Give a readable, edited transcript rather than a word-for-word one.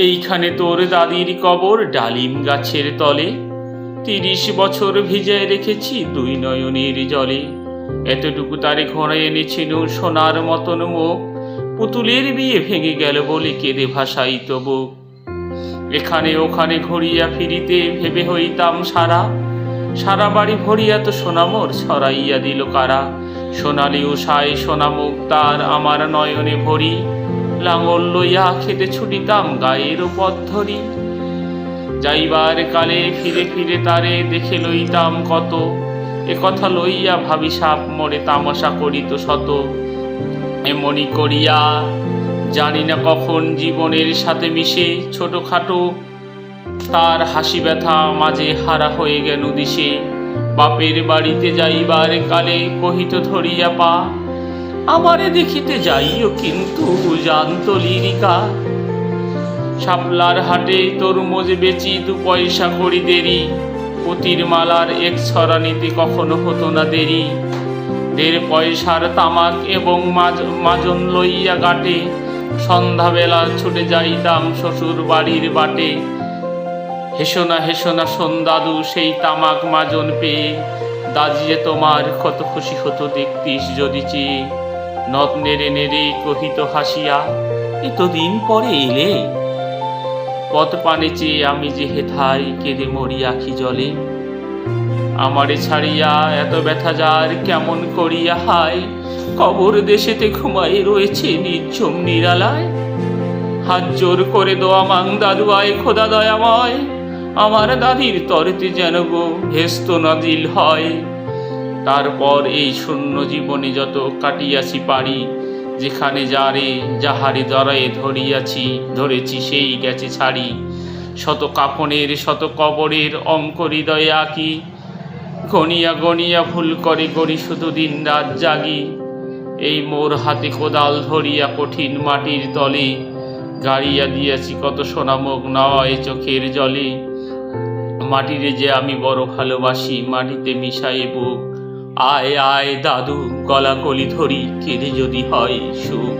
এইখানে তোর দাদির কবর ডালিম গাছের তলে, ৩০ বছর ভিজায় রেখেছি দুই নয়নের জলে। এতটুকু তারে ঘরে এনেছিল সোনার মতন মুখ, পুতুলের বিয়ে ভেঙে গেল বলে কেঁদে ভাসাই তবু। এখানে ওখানে ঘুরিয়া ফিরিতে ভেবে হইতাম সারা, সারা বাড়ি ভরিয়া তো সোনামোর ছড়াইয়া দিল কারা। সোনালি উষায় সোনামুখ তার আমার নয়নে ভরি, লাঙল লইয়া খেতে ছুটিতাম গায়ের পথ ধরি। যাইবার কালে ফিরে ফিরে তারে দেখে লইতাম কত, এ কথা লইয়া ভাবি সাপ মোরে তামাশা করিত শত। এমনি করিয়া জানি না কখন জীবনের সাথে মিশে ছোটখাটো তার হাসি ব্যথা মাঝে হারা হয়ে গেল দিশে। বাপের বাড়িতে যাইবার কালে কহিত ধরিয়া পা, আমারে দেখিতে যাইও কিন্তু জানত লিরিকা। শাপলার হাটে তরমুজ বেচি 2 পয়সা করি দেরি, পুতির মালার 1 ছড়া নিতে কখনো হতো না দেরি। 1.5 পয়সার তামাক এবং মাজন লইয়া গাটে, সন্ধ্যাবেলা ছুটে যাইতাম শ্বশুর বাড়ির বাটে। হেসো না শোন দাদু সেই তামাক মাজন পেয়ে, দাদি যে তোমার কত খুশি হতো দেখতিস যদি চেয়ে। নখ নেড়ে নেড়ে কহিত হাসিয়া, এতদিন পরে এলে। পথ পানে চেয়ে আমি যে হেথায় কেঁদে মরি আখি জলে। আমারে ছাড়িয়া এত ব্যথা যার কেমন করিয়া হায়, কবর দেশেতে ঘুমাই রয়েছে নিঝুম নিরালায়। হাত জোর করে দোয়া মাং দাদু আয় খোদা দয়াময়, আমার দাদির তরেতে যেন গো ভেস্ত নাজিল হয়। তারপর এই শূন্য জীবনে যত কাটিয়াছি পারি, যেখানে যারে যাহারে জড়ায়ে ধরেছি সেই গেছে ছাড়ি। শত কাফনের শত কবরের অঙ্ক হৃদয়ে আঁকি, গনিয়া গনিয়া ভুল করে গড়ি শুধু দিন রাত জাগি। এই মোর হাতে কোদাল ধরিয়া কঠিন মাটির তলে, গাড়িয়া দিয়াছি কত সোনামুখ নয় চোখের জলে। মাটিরে যে আমি বড় ভালোবাসি, মাটিতে মিশায়ে বুক। আয় আয় দাদু গলা কলি ধরি, কেঁদে যদি হয় সুখ।